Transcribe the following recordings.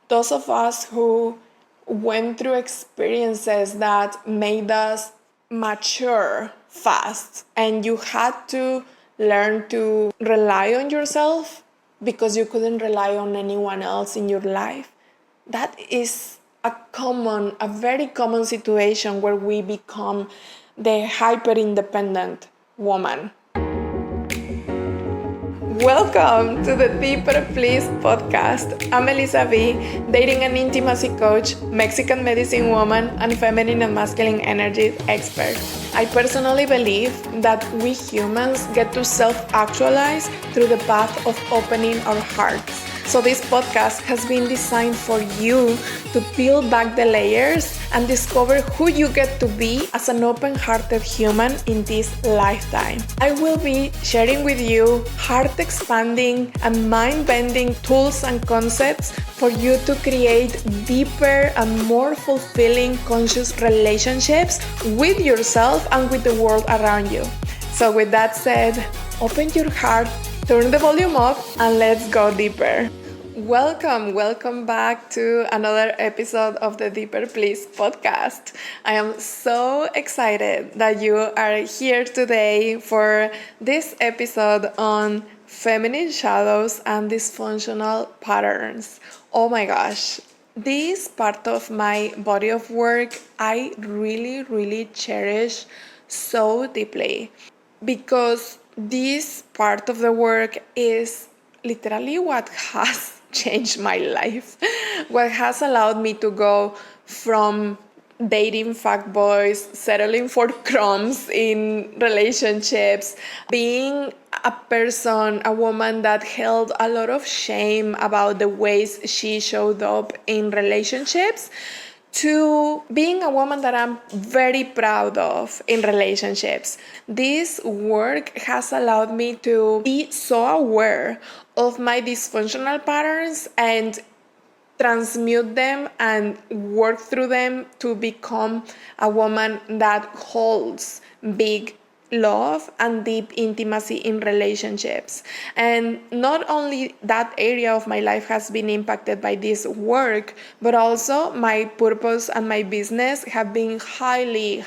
those of us who went through experiences that made us mature fast, and you had to learn to rely on yourself because you couldn't rely on anyone else in your life. That is a very common situation where we become the hyper independent woman. Welcome to the Deeper Please podcast. I'm Eliza, dating and intimacy coach, Mexican medicine woman, and feminine and masculine energy expert. I personally believe that we humans get to self-actualize through the path of opening our hearts. So this podcast has been designed for you to peel back the layers and discover who you get to be as an open-hearted human in this lifetime. I will be sharing with you heart-expanding and mind-bending tools and concepts for you to create deeper and more fulfilling conscious relationships with yourself and with the world around you. So with that said, open your heart, turn the volume up, and let's go deeper. Welcome back to another episode of the Deeper Please podcast. I am so excited that you are here today for this episode on feminine shadows and dysfunctional patterns. Oh my gosh, this part of my body of work I really cherish so deeply, because this part of the work is literally what has changed my life, what has allowed me to go from dating fuckboys, settling for crumbs in relationships, being a woman that held a lot of shame about the ways she showed up in relationships, to being a woman that I'm very proud of in relationships. This work has allowed me to be so aware of my dysfunctional patterns and transmute them and work through them to become a woman that holds big love and deep intimacy in relationships. And not only that area of my life has been impacted by this work, but also my purpose and my business have been highly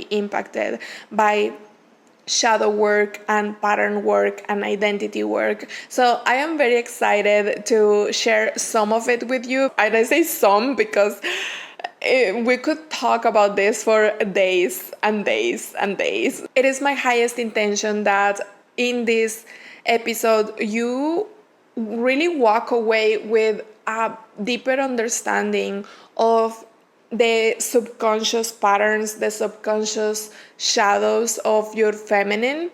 impacted by shadow work and pattern work and identity work. So I am very excited to share some of it with you. And I say some because we could talk about this for days and days and days. It is my highest intention that in this episode you really walk away with a deeper understanding of the subconscious patterns, the subconscious shadows of your feminine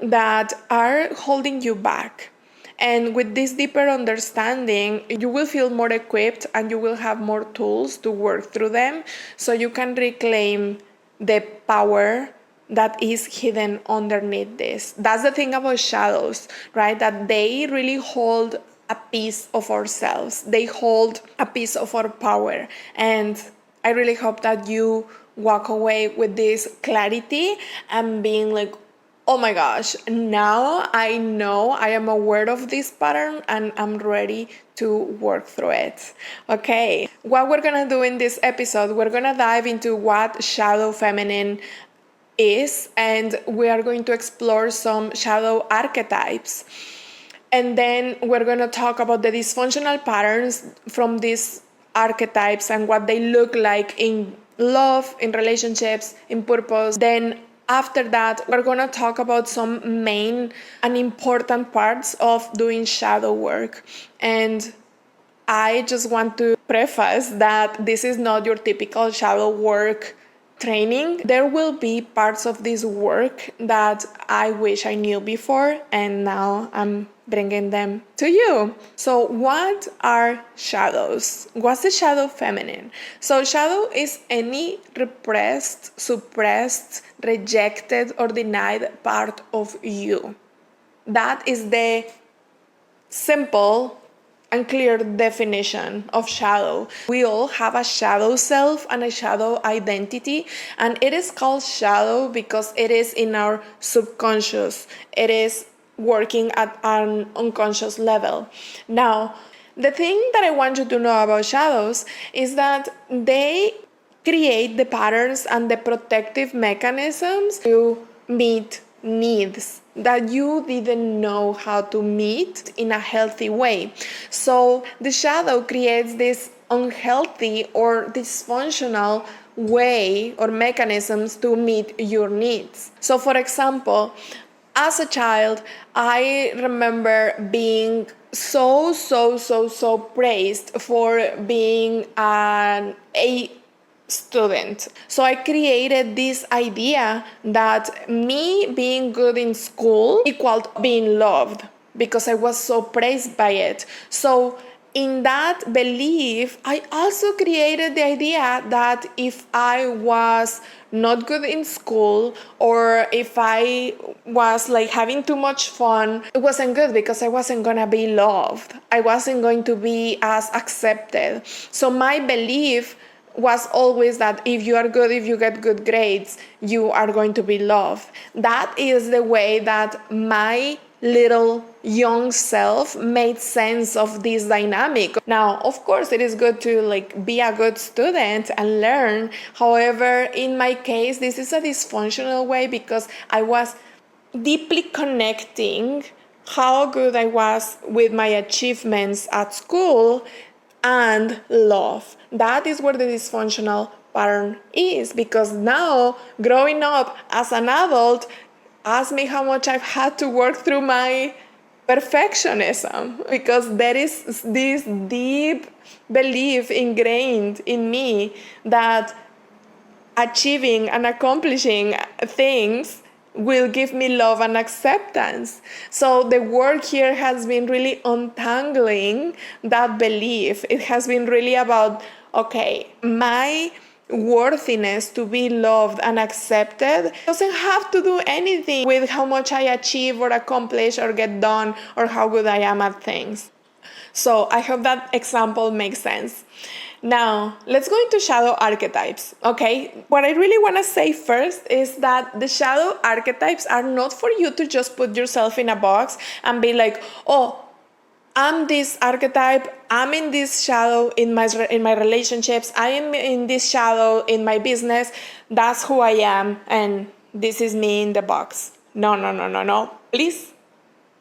that are holding you back. And with this deeper understanding, you will feel more equipped and you will have more tools to work through them so you can reclaim the power that is hidden underneath this. That's the thing about shadows, right? That they really hold a piece of ourselves. They hold a piece of our power. And I really hope that you walk away with this clarity and being like, oh my gosh, now I know, I am aware of this pattern and I'm ready to work through it. Okay, what we're gonna do in this episode, we're gonna dive into what shadow feminine is, and we are going to explore some shadow archetypes. And then we're gonna talk about the dysfunctional patterns from these archetypes and what they look like in love, in relationships, in purpose. Then after that, we're going to talk about some main and important parts of doing shadow work. And I just want to preface that this is not your typical shadow work training. There will be parts of this work that I wish I knew before, and now I'm bringing them to you. So what are shadows? What's the shadow feminine? So shadow is any repressed, suppressed, rejected, or denied part of you. That is the simple and clear definition of shadow. We all have a shadow self and a shadow identity, and it is called shadow because it is in our subconscious. It is working at an unconscious level. Now, The thing that I want you to know about shadows is that they create the patterns and the protective mechanisms to meet needs that you didn't know how to meet in a healthy way. So the shadow creates this unhealthy or dysfunctional way or mechanisms to meet your needs. So for example, as a child, I remember being so praised for being an A student. So I created this idea that me being good in school equaled being loved because I was so praised by it. So in that belief, I also created the idea that if I was not good in school or if I was like having too much fun, it wasn't good because I wasn't gonna be loved. I wasn't going to be as accepted. So my belief was always that if you are good, if you get good grades, you are going to be loved. That is the way that my little young self made sense of this dynamic. Now, of course, it is good to like be a good student and learn. However, in my case, this is a dysfunctional way because I was deeply connecting how good I was with my achievements at school and love. That is where the dysfunctional pattern is, because now growing up as an adult, ask me how much I've had to work through my perfectionism, because there is this deep belief ingrained in me that achieving and accomplishing things will give me love and acceptance. So the work here has been really untangling that belief. It has been really about, okay, my worthiness to be loved and accepted doesn't have to do anything with how much I achieve or accomplish or get done or how good I am at things. So I hope that example makes sense. Now, let's go into shadow archetypes, okay? What I really want to say first is that the shadow archetypes are not for you to just put yourself in a box and be like, oh, I'm this archetype, I'm in this shadow in my relationships, I am in this shadow in my business, that's who I am, and this is me in the box. No. Please,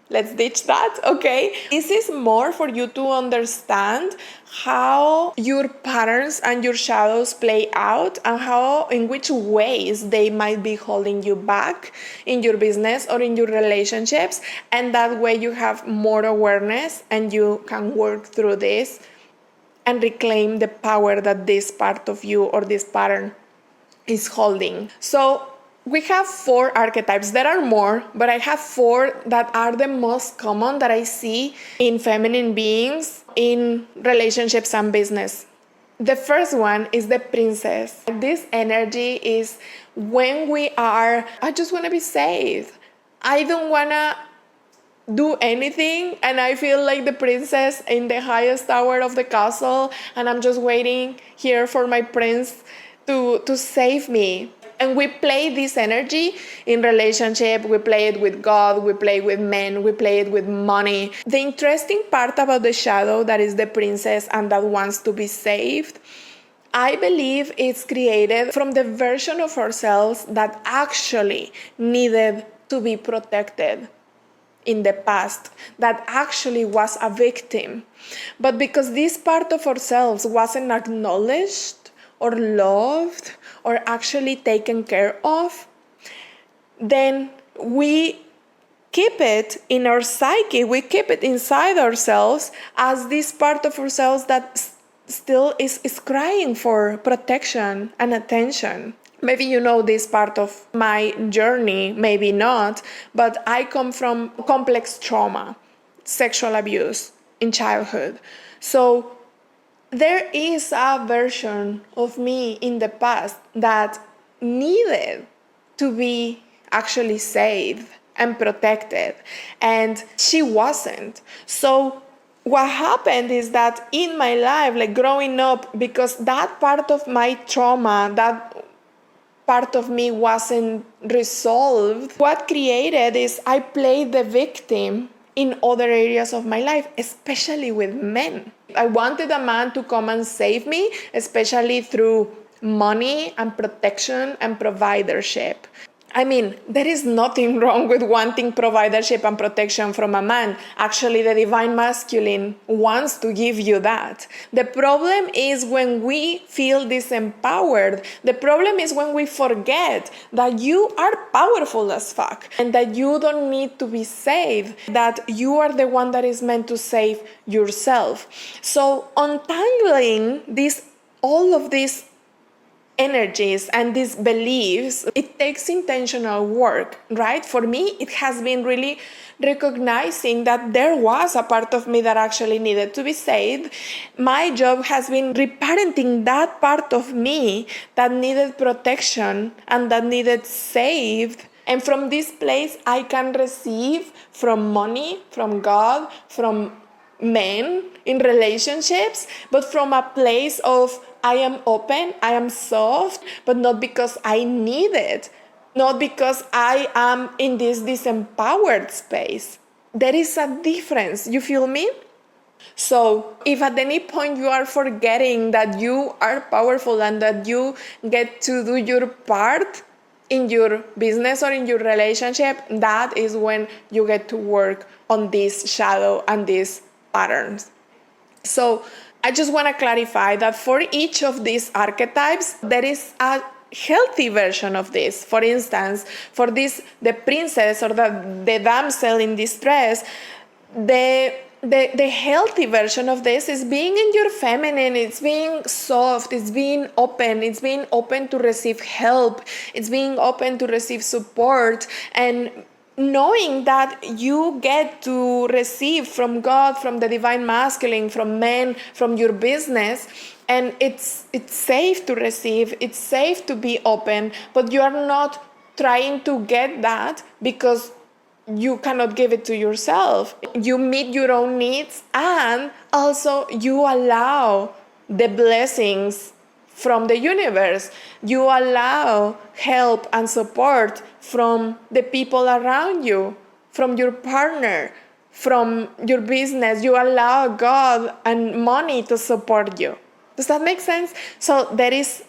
let's ditch that, okay? This is more for you to understand how your patterns and your shadows play out and how, in which ways they might be holding you back in your business or in your relationships. And that way you have more awareness and you can work through this and reclaim the power that this part of you or this pattern is holding. So we have 4 archetypes. There are more, but I have 4 that are the most common that I see in feminine beings in relationships and business. The first one is the princess. This energy is when we are, I just want to be safe. I don't want to do anything, and I feel like the princess in the highest tower of the castle, and I'm just waiting here for my prince to save me. And we play this energy in relationship, we play it with God, we play it with men, we play it with money. The interesting part about the shadow that is the princess and that wants to be saved, I believe it's created from the version of ourselves that actually needed to be protected in the past, that actually was a victim. But because this part of ourselves wasn't acknowledged or loved or actually taken care of, then we keep it in our psyche, we keep it inside ourselves as this part of ourselves that still is crying for protection and attention. Maybe you know this part of my journey, maybe not, but I come from complex trauma, sexual abuse in childhood. So there is a version of me in the past that needed to be actually saved and protected, and she wasn't. So what happened is that in my life, like growing up, because that part of my trauma, that part of me wasn't resolved, what created is I played the victim in other areas of my life, especially with men. I wanted a man to come and save me, especially through money and protection and providership. I mean, there is nothing wrong with wanting providership and protection from a man. Actually, the divine masculine wants to give you that. The problem is when we feel disempowered. The problem is when we forget that you are powerful as fuck and that you don't need to be saved, that you are the one that is meant to save yourself. So untangling all of these energies and these beliefs, it takes intentional work, right? For me, it has been really recognizing that there was a part of me that actually needed to be saved. My job has been reparenting that part of me that needed protection and that needed saved. And from this place, I can receive from money, from God, from men in relationships, but from a place of I am open, I am soft, but not because I need it, not because I am in this disempowered space. There is a difference, you feel me? So if at any point you are forgetting that you are powerful and that you get to do your part in your business or in your relationship, that is when you get to work on this shadow and these patterns. So I just want to clarify that for each of these archetypes, there is a healthy version of this. For instance, for this, the princess or the damsel in distress, the healthy version of this is being in your feminine, it's being soft, it's being open to receive help, it's being open to receive support, and knowing that you get to receive from God, from the divine masculine, from men, from your business, and it's safe to receive, it's safe to be open, but you are not trying to get that because you cannot give it to yourself. You meet your own needs, and also you allow the blessings from the universe. You allow help and support from the people around you, from your partner, from your business. You allow God and money to support you. Does that make sense? So there is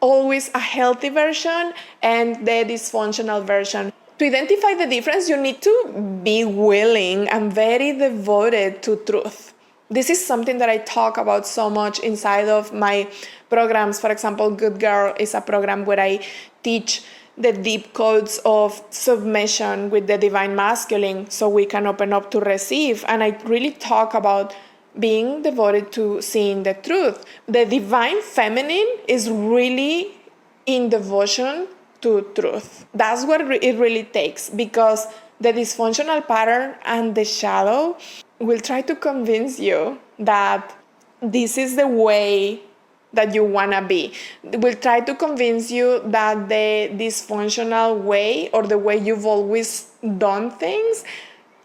always a healthy version and the dysfunctional version. To identify the difference, you need to be willing and very devoted to truth. This is something that I talk about so much inside of my programs. For example, Good Girl is a program where I teach the deep codes of submission with the divine masculine so we can open up to receive. And I really talk about being devoted to seeing the truth. The divine feminine is really in devotion to truth. That's what it really takes, because the dysfunctional pattern and the shadow will try to convince you that this is the way that you want to be. Will try to convince you that the dysfunctional way or the way you've always done things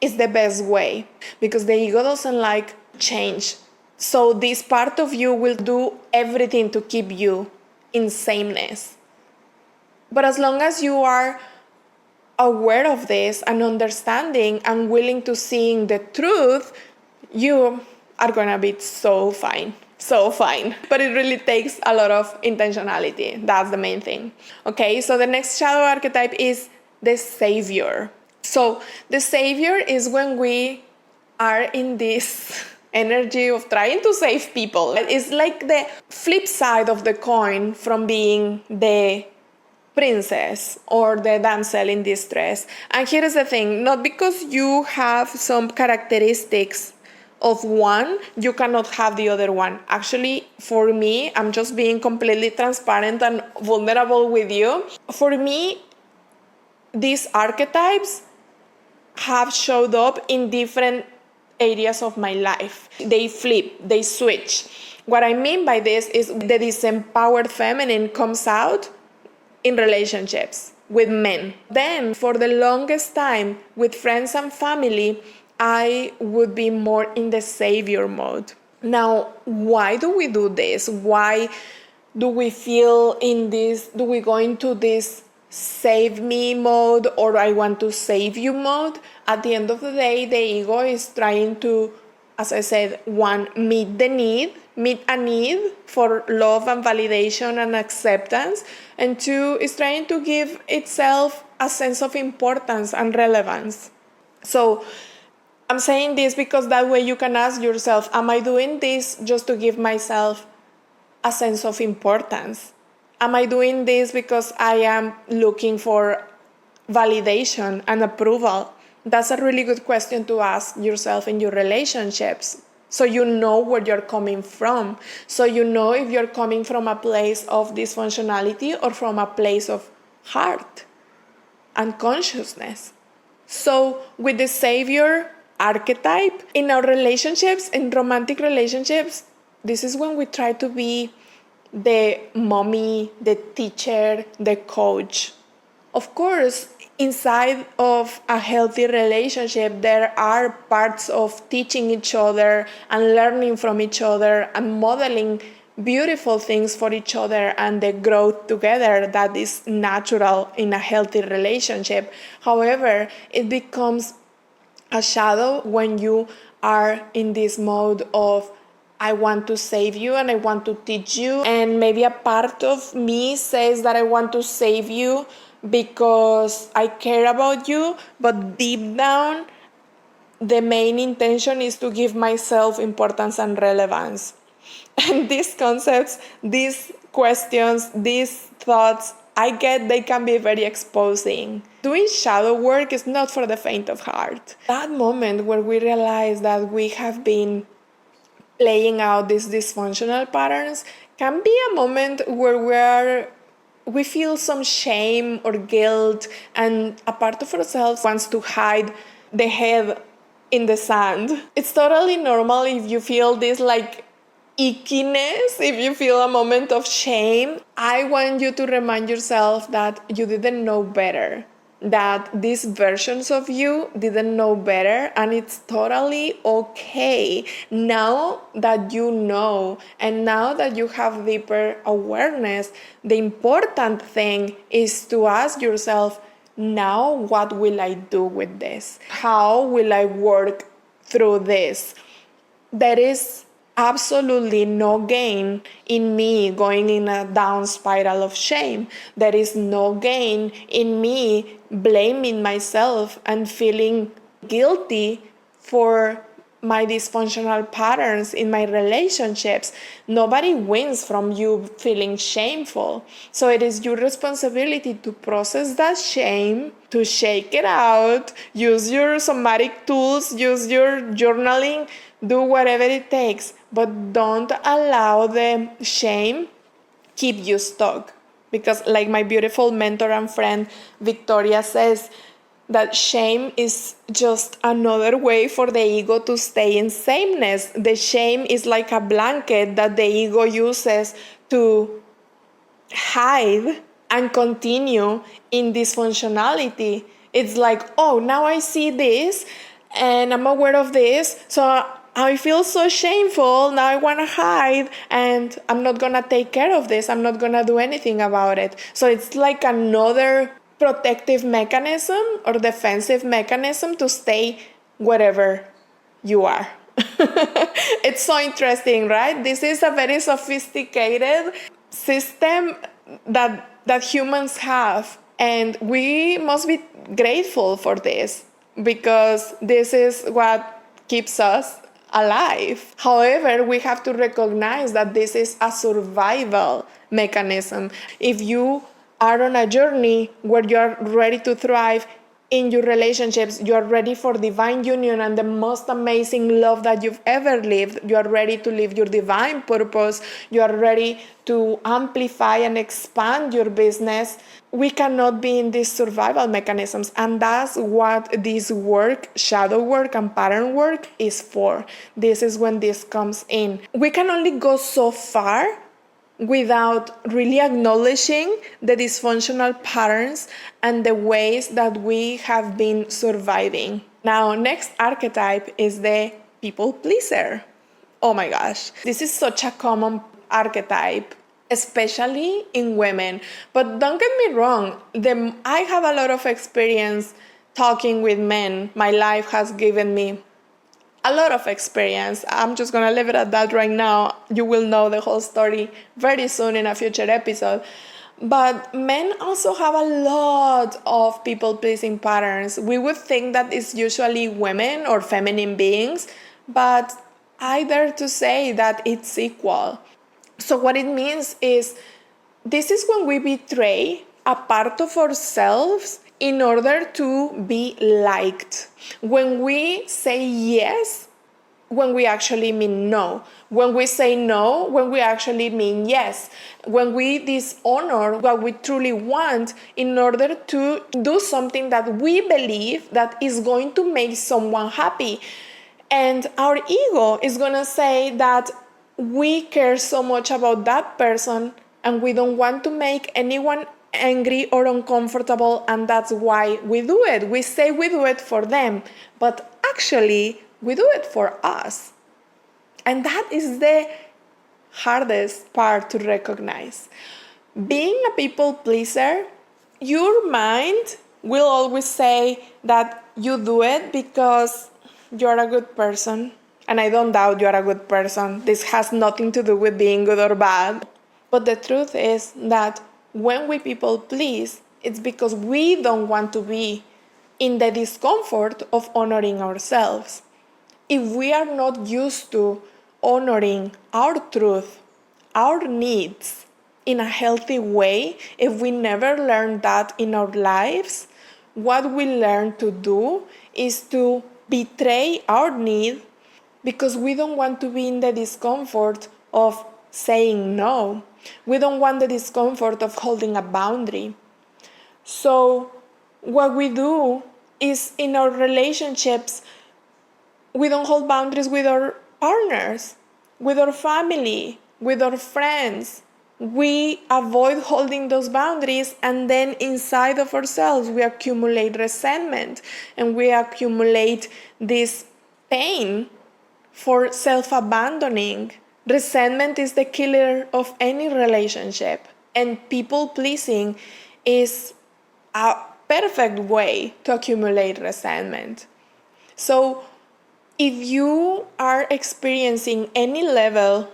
is the best way, because the ego doesn't like change. So this part of you will do everything to keep you in sameness. But as long as you are aware of this and understanding and willing to seeing the truth, you are gonna be so fine. But it really takes a lot of intentionality. That's the main thing. Okay, so the next shadow archetype is the Saviour. So the Saviour is when we are in this energy of trying to save people. It's like the flip side of the coin from being the princess or the damsel in distress. And here is the thing, not because you have some characteristics of one, you cannot have the other one. Actually, for me, I'm just being completely transparent and vulnerable with you. For me, these archetypes have showed up in different areas of my life. They flip, they switch. What I mean by this is the disempowered feminine comes out in relationships with men. Then, for the longest time, with friends and family, I would be more in the Saviour mode. Now, why do we do this? Why do we feel in this? Do we go into this save me mode or I want to save you mode. At the end of the day, the ego is trying to, as I said, one, meet a need for love and validation and acceptance. And two, is trying to give itself a sense of importance and relevance. So I'm saying this because that way you can ask yourself, am I doing this just to give myself a sense of importance? Am I doing this because I am looking for validation and approval? That's a really good question to ask yourself in your relationships. So you know where you're coming from. So you know if you're coming from a place of dysfunctionality or from a place of heart and consciousness. So with the Saviour archetype, in our relationships, in romantic relationships, this is when we try to be the mommy, the teacher, the coach. Of course, inside of a healthy relationship, there are parts of teaching each other and learning from each other and modeling beautiful things for each other and the growth together that is natural in a healthy relationship. However, it becomes a shadow when you are in this mode of I want to save you and I want to teach you, and maybe a part of me says that I want to save you because I care about you, but deep down the main intention is to give myself importance and relevance. And these concepts, these questions, these thoughts, I get they can be very exposing. Doing shadow work is not for the faint of heart. That moment where we realize that we have been playing out these dysfunctional patterns can be a moment where we feel some shame or guilt, and a part of ourselves wants to hide the head in the sand. It's totally normal if you feel this like ickiness, if you feel a moment of shame. I want you to remind yourself that you didn't know better, that these versions of you didn't know better, and it's totally okay. Now that you know, and now that you have deeper awareness, the important thing is to ask yourself, now what will I do with this? How will I work through this? There is absolutely no gain in me going in a down spiral of shame. There is no gain in me blaming myself and feeling guilty for my dysfunctional patterns in my relationships. Nobody wins from you feeling shameful. So it is your responsibility to process that shame, to shake it out, use your somatic tools, use your journaling, do whatever it takes, but don't allow the shame keep you stuck. Because like my beautiful mentor and friend Victoria says, that shame is just another way for the ego to stay in sameness. The shame is like a blanket that the ego uses to hide and continue in dysfunctionality. It's like, oh, now I see this and I'm aware of this, so I feel so shameful, now I want to hide and I'm not going to take care of this, I'm not going to do anything about it. So it's like another protective mechanism or defensive mechanism to stay wherever you are. It's so interesting, right? This is a very sophisticated system that humans have, and we must be grateful for this because this is what keeps us alive. However, we have to recognize that this is a survival mechanism. If you are on a journey where you're ready to thrive in your relationships, you're ready for divine union and the most amazing love that you've ever lived, you're ready to live your divine purpose, you're ready to amplify and expand your business, we cannot be in these survival mechanisms. And that's what this work, shadow work and pattern work, is for. This is when this comes in. We can only go so far without really acknowledging the dysfunctional patterns and the ways that we have been surviving. Now, next archetype is the people pleaser. Oh my gosh, this is such a common archetype. especially in women. But don't get me wrong, I have a lot of experience talking with men. My life has given me a lot of experience. I'm just gonna leave it at that right now. You will know the whole story very soon in a future episode. But men also have a lot of people-pleasing patterns. We would think that it's usually women or feminine beings, but I dare to say that it's equal. So what it means is this is when we betray a part of ourselves in order to be liked. When we say yes, when we actually mean no. When we say no, when we actually mean yes. When we dishonor what we truly want in order to do something that we believe that is going to make someone happy. And our ego is gonna say that we care so much about that person and we don't want to make anyone angry or uncomfortable, and that's why we do it. We say we do it for them, but actually we do it for us. And that is the hardest part to recognize. Being a people pleaser, your mind will always say that you do it because you're a good person. And I don't doubt you're a good person. This has nothing to do with being good or bad. But the truth is that when we people please, it's because we don't want to be in the discomfort of honoring ourselves. If we are not used to honoring our truth, our needs in a healthy way, if we never learn that in our lives, what we learn to do is to betray our need because we don't want to be in the discomfort of saying no. We don't want the discomfort of holding a boundary. So what we do is in our relationships, we don't hold boundaries with our partners, with our family, with our friends. We avoid holding those boundaries, and then inside of ourselves we accumulate resentment and we accumulate this pain for self-abandoning. Resentment is the killer of any relationship, and people-pleasing is a perfect way to accumulate resentment. So if you are experiencing any level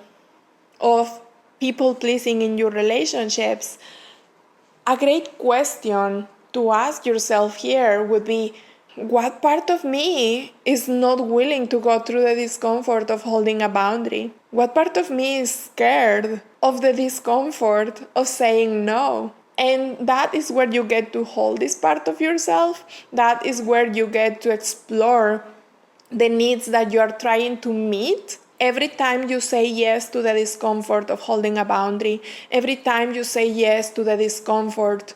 of people-pleasing in your relationships, a great question to ask yourself here would be, what part of me is not willing to go through the discomfort of holding a boundary? What part of me is scared of the discomfort of saying no? And that is where you get to hold this part of yourself. That is where you get to explore the needs that you are trying to meet. Every time you say yes to the discomfort of holding a boundary, every time you say yes to the discomfort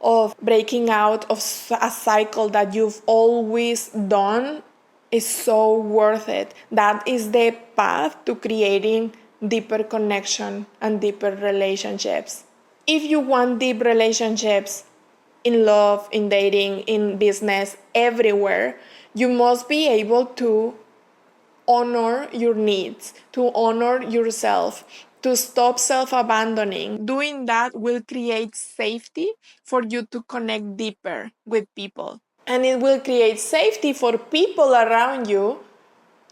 of breaking out of a cycle that you've always done, is so worth it. That is the path to creating deeper connection and deeper relationships. If you want deep relationships in love, in dating, in business, everywhere, you must be able to honor your needs, to honor yourself, to stop self-abandoning. Doing that will create safety for you to connect deeper with people. And it will create safety for people around you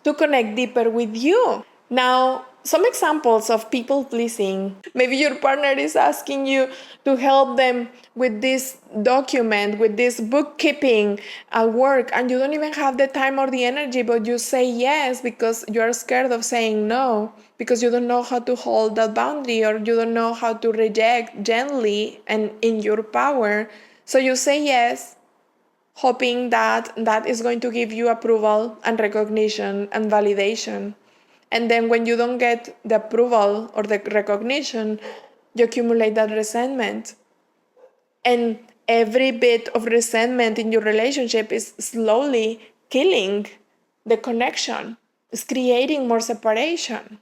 to connect deeper with you. Now, some examples of people pleasing. Maybe your partner is asking you to help them with this document, with this bookkeeping at work, and you don't even have the time or the energy, but you say yes because you're scared of saying no, because you don't know how to hold that boundary, or you don't know how to reject gently and in your power. So you say yes, hoping that that is going to give you approval and recognition and validation. And then when you don't get the approval or the recognition, you accumulate that resentment. And every bit of resentment in your relationship is slowly killing the connection. It's creating more separation.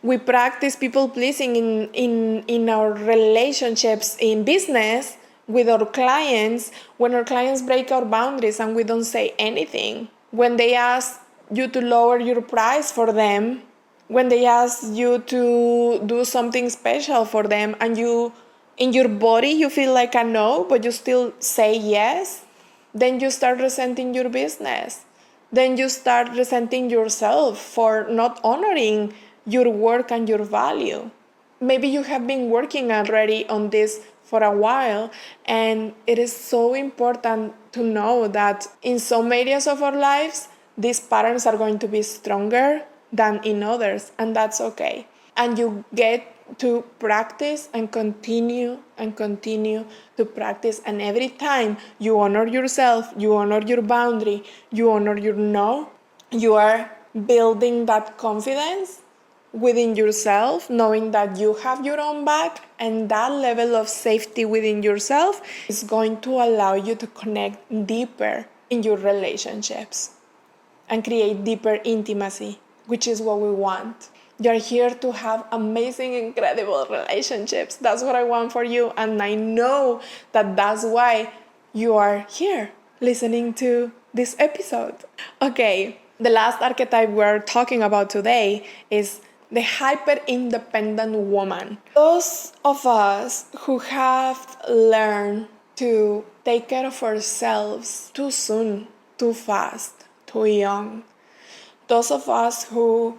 We practice people pleasing in our relationships in business with our clients when our clients break our boundaries and we don't say anything. When they ask you to lower your price for them, when they ask you to do something special for them and you, in your body, you feel like a no, but you still say yes, then you start resenting your business. Then you start resenting yourself for not honoring your work and your value. Maybe you have been working already on this for a while, and it is so important to know that in some areas of our lives, these patterns are going to be stronger than in others, and that's okay. And you get to practice and continue to practice. And every time you honor yourself, you honor your boundary, you honor your no, you are building that confidence within yourself, knowing that you have your own back, and that level of safety within yourself is going to allow you to connect deeper in your relationships and create deeper intimacy, which is what we want. You're here to have amazing, incredible relationships. That's what I want for you, and I know that that's why you are here listening to this episode. Okay, the last archetype we're talking about today is the hyper-independent woman. Those of us who have learned to take care of ourselves too soon, too fast, too young. Those of us who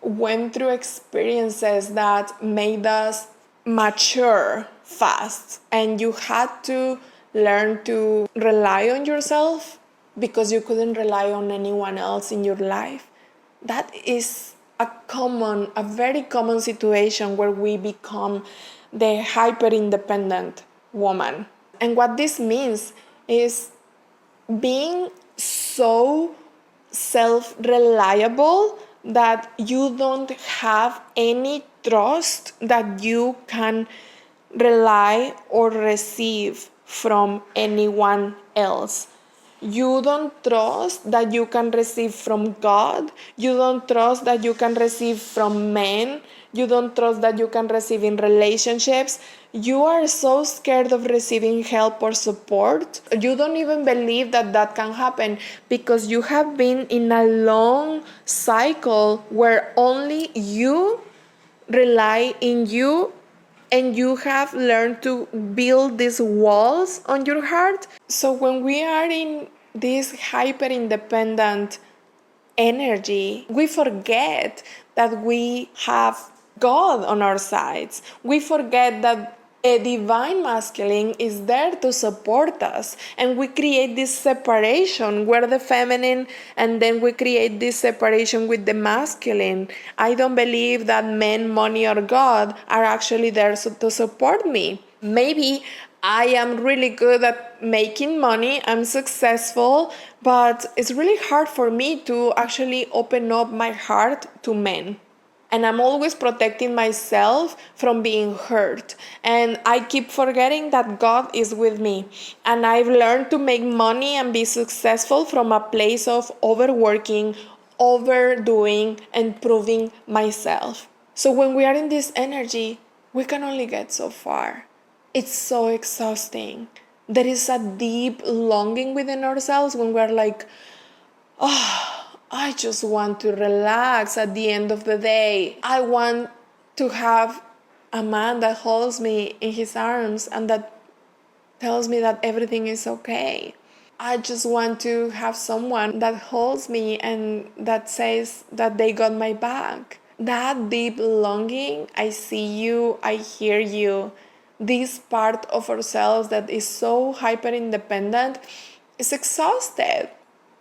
went through experiences that made us mature fast, and you had to learn to rely on yourself because you couldn't rely on anyone else in your life. That is a very common situation where we become the hyper-independent woman. And what this means is being so self-reliable that you don't have any trust that you can rely or receive from anyone else. You don't trust that you can receive from God. You don't trust that you can receive from men. You don't trust that you can receive in relationships. You are so scared of receiving help or support. You don't even believe that that can happen because you have been in a long cycle where only you rely in you, and you have learned to build these walls on your heart. So when we are in this hyper independent energy, we forget that we have God on our sides. We forget that a divine masculine is there to support us, and we create this separation where the feminine, and then we create this separation with the masculine. I don't believe that men, money, or God are actually there to support me. Maybe I am really good at making money, I'm successful, but it's really hard for me to actually open up my heart to men. And I'm always protecting myself from being hurt. And I keep forgetting that God is with me. And I've learned to make money and be successful from a place of overworking, overdoing, and proving myself. So when we are in this energy, we can only get so far. It's so exhausting. There is a deep longing within ourselves when we're like, oh, I just want to relax at the end of the day. I want to have a man that holds me in his arms and that tells me that everything is okay. I just want to have someone that holds me and that says that they got my back. That deep longing, I see you, I hear you. This part of ourselves that is so hyper independent is exhausted.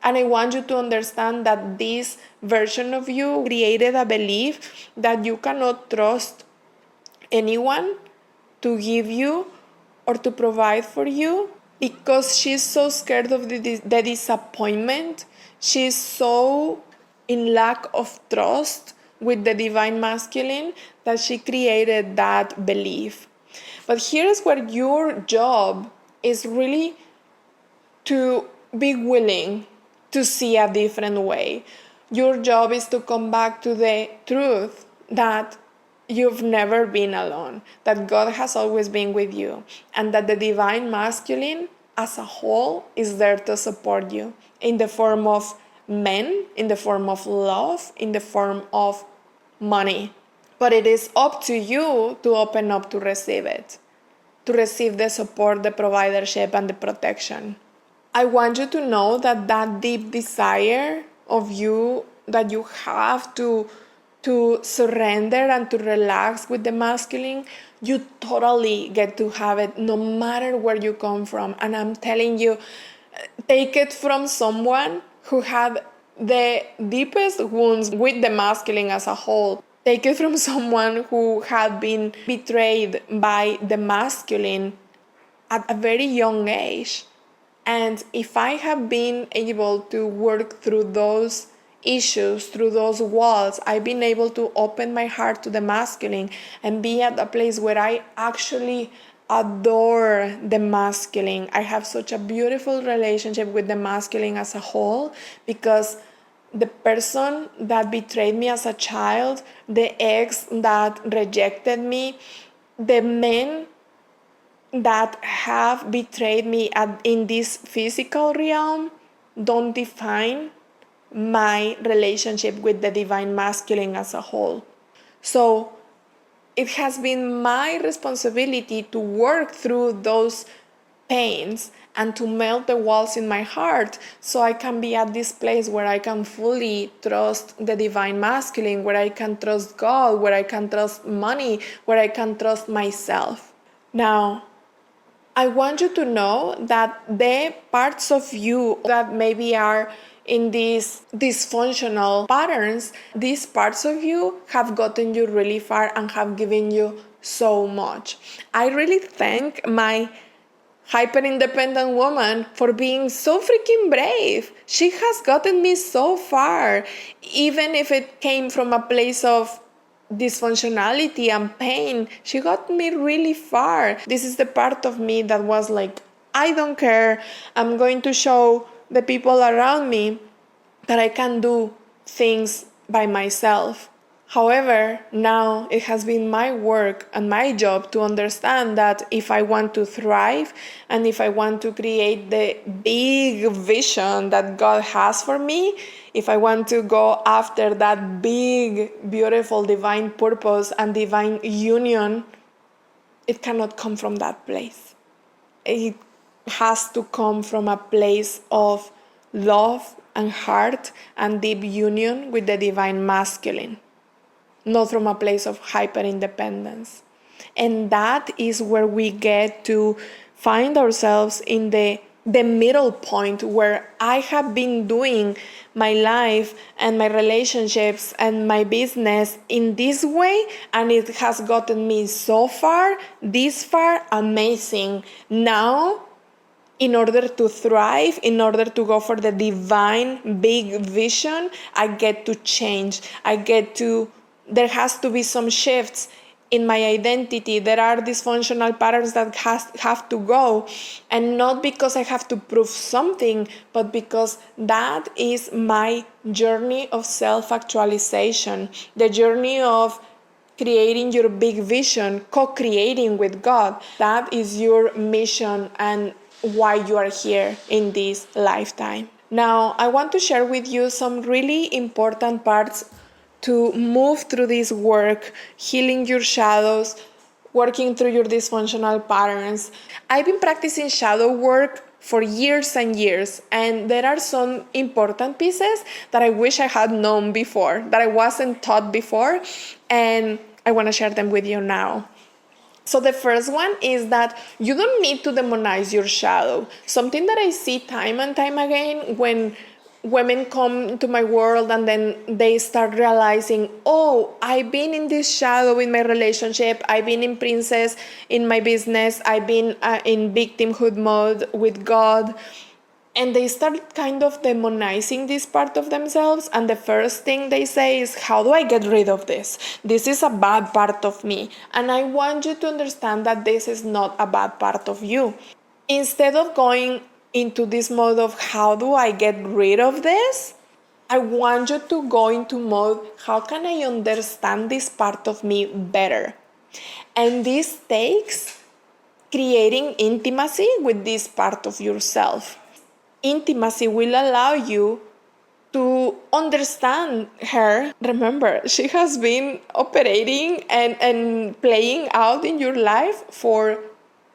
And I want you to understand that this version of you created a belief that you cannot trust anyone to give you or to provide for you because she's so scared of the disappointment. She's so in lack of trust with the divine masculine that she created that belief. But here's where your job is really to be willing to see a different way. Your job is to come back to the truth that you've never been alone, that God has always been with you, and that the divine masculine as a whole is there to support you in the form of men, in the form of love, in the form of money. But it is up to you to open up to receive it, to receive the support, the providership, and the protection. I want you to know that that deep desire of you that you have to surrender and to relax with the masculine, you totally get to have it no matter where you come from. And I'm telling you, take it from someone who had the deepest wounds with the masculine as a whole. Take it from someone who had been betrayed by the masculine at a very young age. And if I have been able to work through those issues, through those walls, I've been able to open my heart to the masculine and be at a place where I actually adore the masculine. I have such a beautiful relationship with the masculine as a whole, because the person that betrayed me as a child, the ex that rejected me, the men that have betrayed me in this physical realm don't define my relationship with the divine masculine as a whole. So it has been my responsibility to work through those pains and to melt the walls in my heart so I can be at this place where I can fully trust the divine masculine, where I can trust God, where I can trust money, where I can trust myself. Now, I want you to know that the parts of you that maybe are in these dysfunctional patterns, these parts of you have gotten you really far and have given you so much. I really thank my hyper-independent woman for being so freaking brave. She has gotten me so far, even if it came from a place of dysfunctionality and pain. She got me really far. This is the part of me that was like, I don't care. I'm going to show the people around me that I can do things by myself. However, now it has been my work and my job to understand that if I want to thrive and if I want to create the big vision that God has for me, if I want to go after that big, beautiful divine purpose and divine union, it cannot come from that place. It has to come from a place of love and heart and deep union with the divine masculine, not from a place of hyper-independence. And that is where we get to find ourselves in the middle point, where I have been doing my life and my relationships and my business in this way, and it has gotten me so far, this far, amazing. Now, in order to thrive, in order to go for the divine big vision, I get to change. There has to be some shifts in my identity. There are dysfunctional patterns that have to go. And not because I have to prove something, but because that is my journey of self-actualization, the journey of creating your big vision, co-creating with God. That is your mission and why you are here in this lifetime. Now, I want to share with you some really important parts to move through this work, healing your shadows, working through your dysfunctional patterns. I've been practicing shadow work for years and years, and there are some important pieces that I wish I had known before, that I wasn't taught before, and I want to share them with you now. So the first one is that you don't need to demonize your shadow. Something that I see time and time again when women come to my world and then they start realizing, oh, I've been in this shadow in my relationship, I've been in princess in my business, I've been in victimhood mode with God. And they start kind of demonizing this part of themselves. And the first thing they say is, how do I get rid of this? This is a bad part of me. And I want you to understand that this is not a bad part of you. Instead of going into this mode of, how do I get rid of this? I want you to go into mode, how can I understand this part of me better? And this takes creating intimacy with this part of yourself. Intimacy will allow you to understand her. Remember, she has been operating and playing out in your life for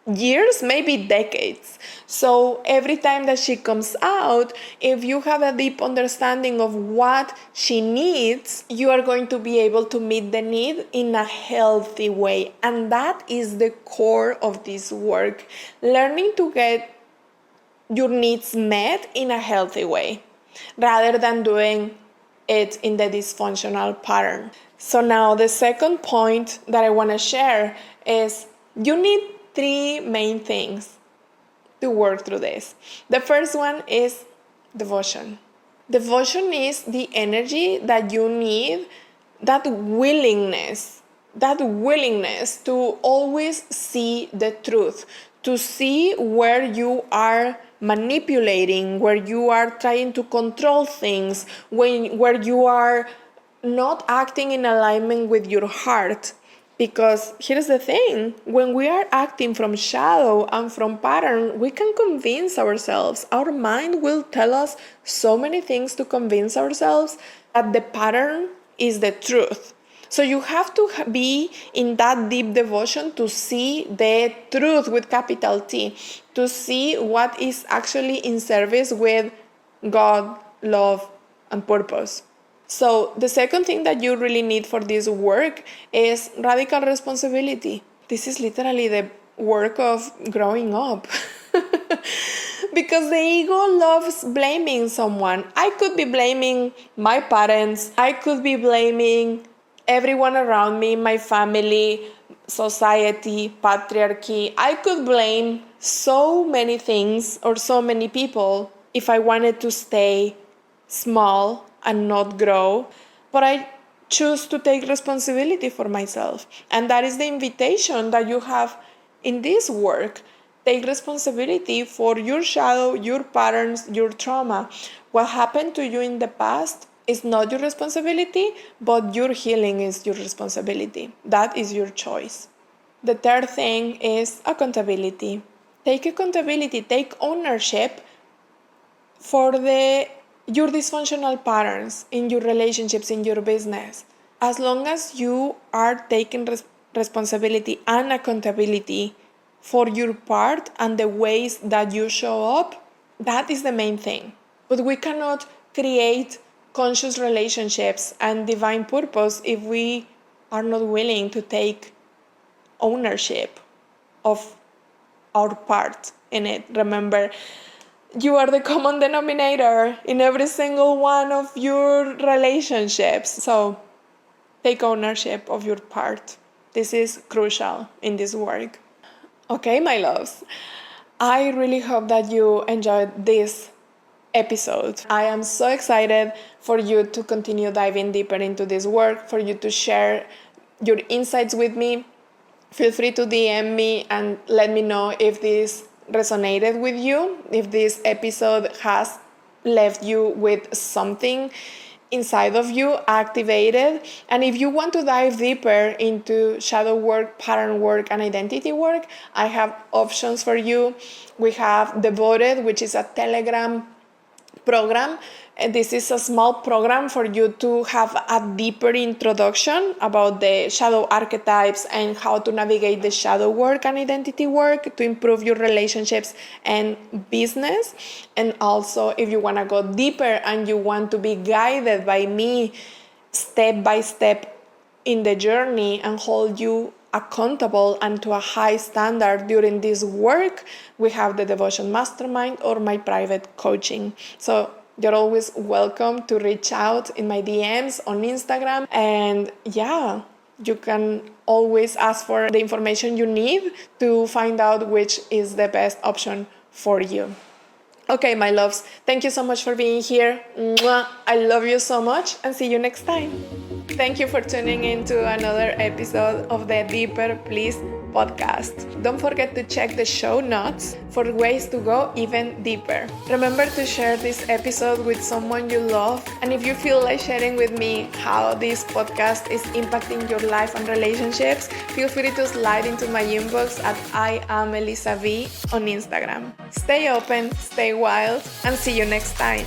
years, maybe decades. So every time that she comes out, if you have a deep understanding of what she needs, you are going to be able to meet the need in a healthy way. And that is the core of this work. Learning to get your needs met in a healthy way, rather than doing it in the dysfunctional pattern. So now the second point that I want to share is you need 3 main things to work through this. The first one is devotion. Devotion is the energy that you need, that willingness to always see the truth, to see where you are manipulating, where you are trying to control things, where you are not acting in alignment with your heart. Because here's the thing, when we are acting from shadow and from pattern, we can convince ourselves. Our mind will tell us so many things to convince ourselves that the pattern is the truth. So you have to be in that deep devotion to see the truth with capital T, to see what is actually in service with God, love, and purpose. So the second thing that you really need for this work is radical responsibility. This is literally the work of growing up. Because the ego loves blaming someone. I could be blaming my parents. I could be blaming everyone around me, my family, society, patriarchy. I could blame so many things or so many people if I wanted to stay small and not grow. But I choose to take responsibility for myself. And that is the invitation that you have in this work. Take responsibility for your shadow, your patterns, your trauma. What happened to you in the past is not your responsibility, but your healing is your responsibility. That is your choice. The third thing is accountability. Take accountability, take ownership for your dysfunctional patterns in your relationships, in your business. As long as you are taking responsibility and accountability for your part and the ways that you show up, that is the main thing. But we cannot create conscious relationships and divine purpose if we are not willing to take ownership of our part in it. Remember, you are the common denominator in every single one of your relationships. So take ownership of your part. This is crucial in this work. Okay, my loves, I really hope that you enjoyed this episode. I am so excited for you to continue diving deeper into this work, for you to share your insights with me. Feel free to DM me and let me know if this resonated with you, if this episode has left you with something inside of you activated. And if you want to dive deeper into shadow work, pattern work, and identity work, I have options for you. We have Devoted, which is a Telegram program. And this is a small program for you to have a deeper introduction about the shadow archetypes and how to navigate the shadow work and identity work to improve your relationships and business. And also, if you want to go deeper and you want to be guided by me step by step in the journey and hold you accountable and to a high standard during this work, we have the Devotion Mastermind or my private coaching. So you're always welcome to reach out in my DMs on Instagram. And yeah, you can always ask for the information you need to find out which is the best option for you. Okay, my loves, thank you so much for being here. Mwah! I love you so much and see you next time. Thank you for tuning in to another episode of the Deeper Please podcast. Don't forget to check the show notes for ways to go even deeper. Remember to share this episode with someone you love. And if you feel like sharing with me how this podcast is impacting your life and relationships, feel free to slide into my inbox at I am Eliza V on Instagram. Stay open, stay wild, and see you next time.